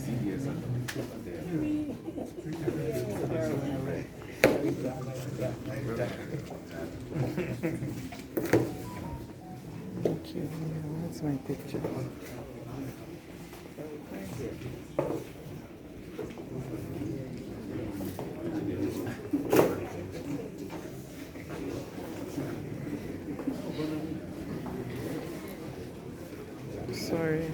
CDS over there. Thank you. That's my picture. Sorry.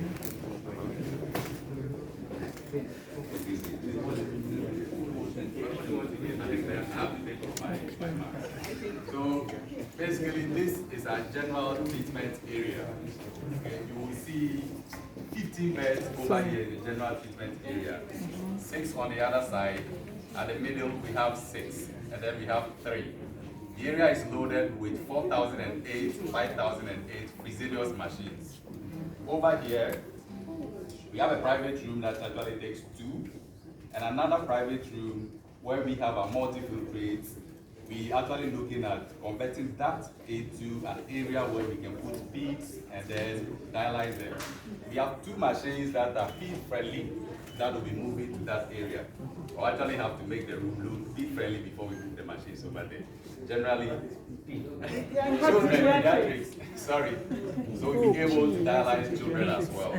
So basically, this is our general treatment area. Okay, you will see 15 beds over here in the general treatment area, 6 on the other side. At the middle, we have 6, and then we have 3. The area is loaded with 4008, 5008 Fresenius machines. Over here, we have a private room that actually takes 2, and another private room where we have a multi-filtrate. We actually looking at converting that into an area where we can put feeds and then dialyze them. We have 2 machines that are feed friendly that will be moving to that area. We'll actually have to make the room look feed friendly before we move the machines over there. Generally, children, pediatrics, sorry. So we'll be able to dialyze children as well.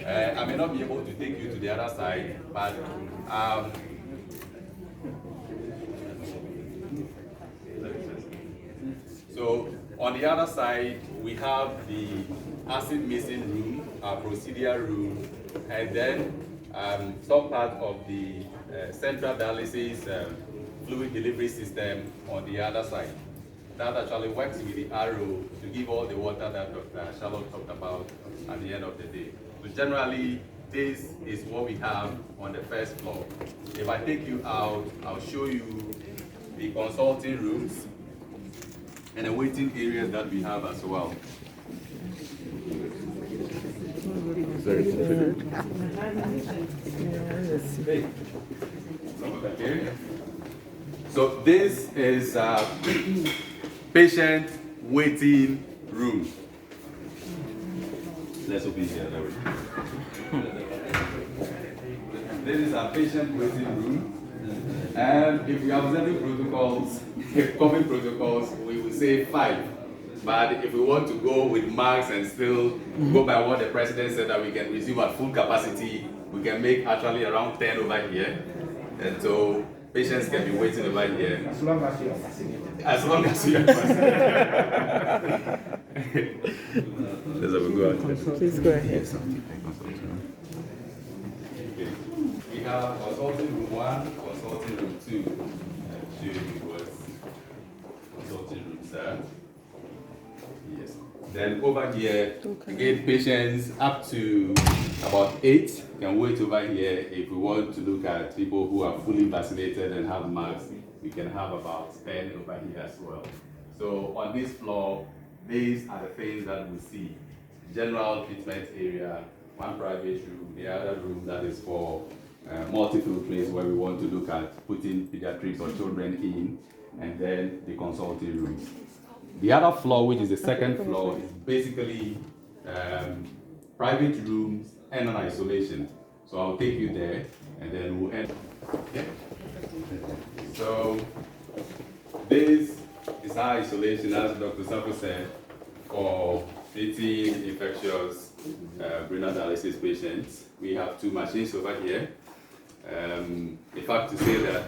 I may not be able to take you to the other side, but so on the other side, we have the acid mixing room, our procedure room, and then some part of the central dialysis fluid delivery system on the other side. That actually works with the arrow to give all the water that Dr. Charlotte talked about at the end of the day. So generally, this is what we have on the first floor. If I take you out, I'll show you the consulting rooms and the waiting areas that we have as well. Very good. Okay. So this is a patient waiting room. Let's open here. This is a patient waiting room. And if we are observing protocols, COVID protocols, we will say 5. But if we want to go with marks and still go by what the president said that we can resume at full capacity, we can make actually around 10 over here. And so patients can be waiting over here. As long as you are vaccinated. As long as you are vaccinated. Let's have a go ahead. Please go ahead. Yes. We have consulting room 1, consulting room 2. Consulting room, sir. Yes. Then over here, again, patients up to about 8 can wait over here. If we want to look at people who are fully vaccinated and have masks, we can have about 10 over here as well. So on this floor, these are the things that we see. General treatment area, 1 private room, the other room that is for multi-filtrates where we want to look at putting pediatrics or children in, and then the consulting rooms. The other floor, which is the second floor, is basically private rooms and an isolation. So I'll take you there, and then we'll end. Okay. So this is our isolation, as Dr. Safo said, for treating infectious renal dialysis patients. We have 2 machines over here. In fact, to say that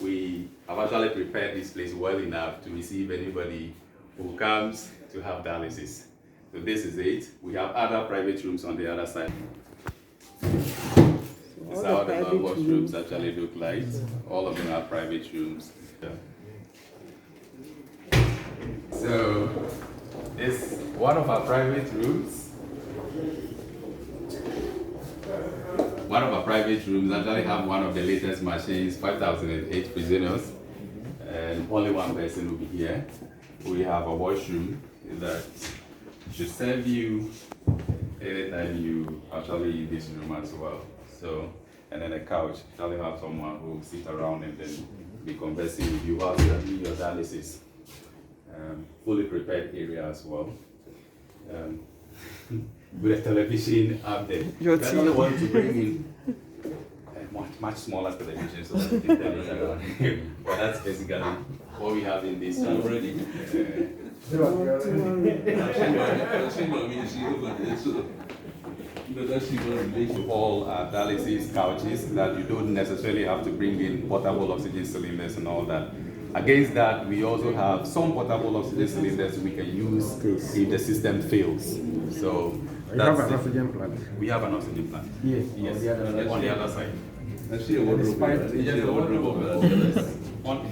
we have actually prepared this place well enough to receive anybody who comes to have dialysis. So this is it. We have other private rooms on the other side. This is how the washrooms actually look like. All of them are private rooms. Yeah. So this is one of our private rooms. One of our private rooms actually have one of the latest machines, 5008 Fresenius, and only 1 person will be here. We have a washroom that should serve you anytime you actually in this room as well. So, and then a couch. Actually have someone who will sit around and then be conversing with you while you're doing your dialysis. Fully prepared area as well. with a television up there. Your We actually TV. want to bring in a much smaller television so that we can tell us around. But that's basically what we have in this room already. All dialysis couches that you don't necessarily have to bring in portable oxygen cylinders and all that. Against that, we also have some portable oxygen cylinders we can use if the system fails. So You have that's an it. oxygen plant. We have an oxygen plant. Yes. Yes, on the other side. I see a wardrobe. Yes, the wardrobe over there. On-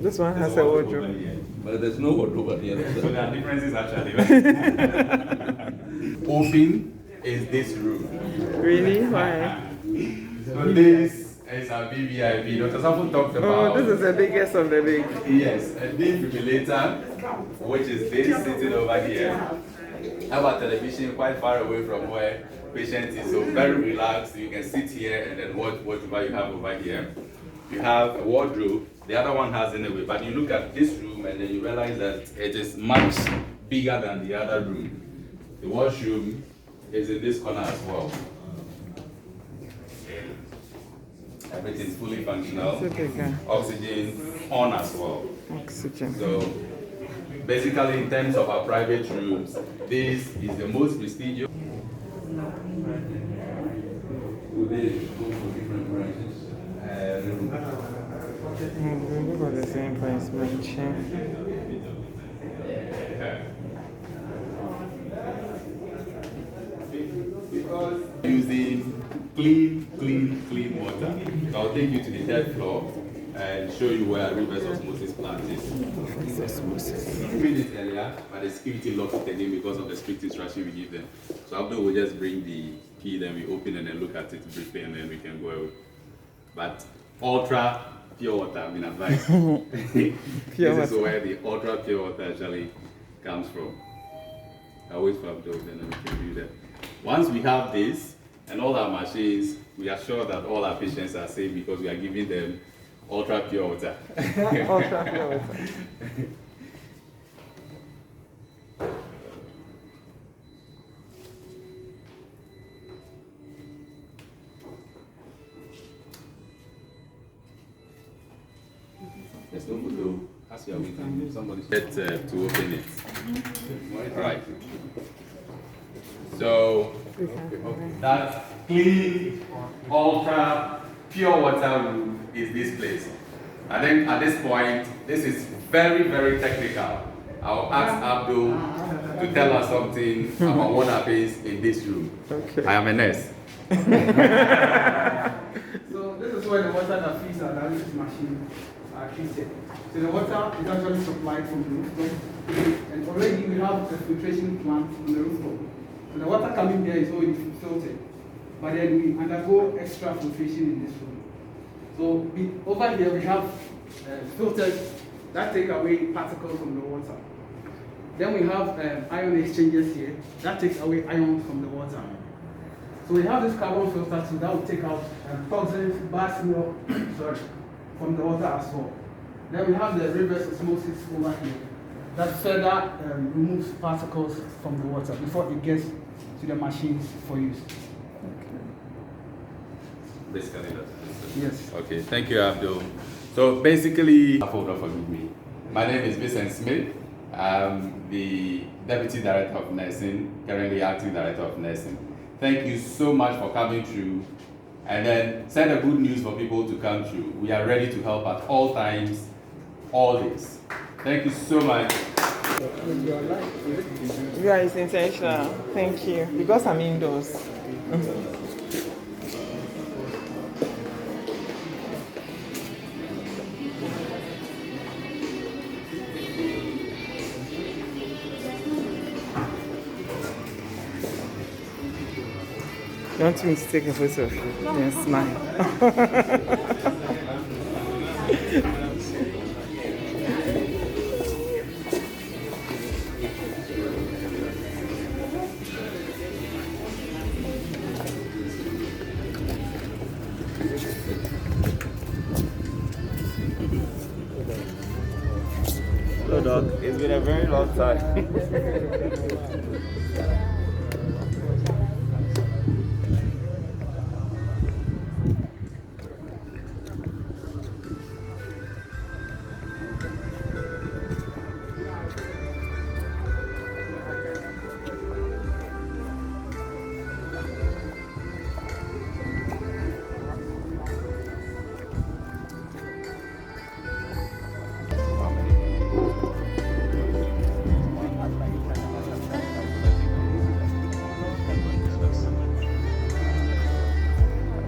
This one has a there's wardrobe. over here. But there's no wardrobe at the other So side. there are differences actually. Open is this room. Really? Why? So this is our VVIP. Dr. Safo talked about. Oh, this is the biggest of the big. Yes, a defibrillator, which is this sitting over here. Have a television quite far away from where patient is, so very relaxed. You can sit here and then watch whatever you have over here. You have a wardrobe. The other one has anyway, but you look at this room and then you realize that it is much bigger than the other room. The washroom is in this corner as well. Everything's fully functional. It's a bigger Oxygen on as well. oxygen. So basically in terms of our private rooms, this is the most prestigious. Would they go for different prices? We got the same price mention. Because using clean water. So I'll take you to the third floor and show you where reverse osmosis plant is. We made it earlier, but the security locked it again because of the strict instruction we give them. So after we'll just bring the key, then we open and then look at it briefly and then we can go away. But ultra pure water, I've been advised. Pure This is water. where the ultra pure water actually comes from. I'll wait for Abdul, then we can do that. Once we have this and all our machines, we are sure that all our patients are safe because we are giving them ultra pure water. Ultra pure water. There's no photo. As you are waiting, somebody said to open it. Right. So that clean, ultra pure water room is this place. And then at this point, this is very, very technical. I'll ask Abdul to tell us something about what happens in this room. Okay. I am a nurse. So this is where the water that feeds our dialysis machine are treated. So the water is actually supplied from the rooftop, and already we have a filtration plant on the rooftop. So the water coming there is already filtered, but then we undergo extra filtration in this room. So over here we have filters that take away particles from the water. Then we have ion exchangers here that takes away ions from the water. So we have this carbon filter too that will take out toxins, bad smell, from the water as well. Then we have the reverse osmosis over here that further removes particles from the water before it gets to the machines for use. Basically, that's it. Yes. Okay, thank you, Abdul. So basically, forgive me. My name is Vincent Smith. I'm the Deputy Director of Nursing, currently Acting Director of Nursing. Thank you so much for coming through. And then send the good news for people to come through. We are ready to help at all times, always. Thank you so much. Yeah, it's intentional. Thank you. Because I'm indoors. You want me to take a photo of you? Then smile. Hello, dog. It's been a very long time.